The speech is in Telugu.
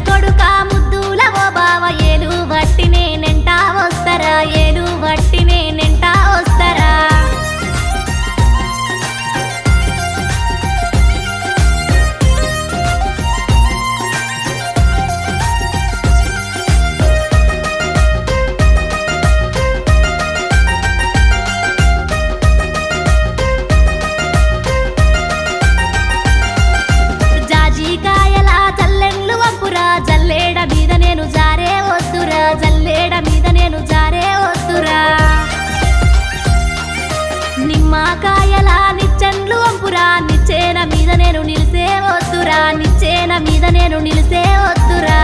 కొడుక ముద్దుల ఓ బావ ఏలు వట్టి నేనెంటా వస్తరా ఏలు వట్టి నేనెంటా వస్తరా జాజికాయల జల్లెండ్లు వంపురా జల్లేడ మీద నేను జారే వద్దురా జల్లేడ మీద నేను జారే వద్దురా నిమ్మకాయల నిచ్చెండ్లు వంపురా నిచ్చేన మీద నేను నిలిసే వద్దురా నిచ్చేన మీద నేను నిలిసే వద్దురా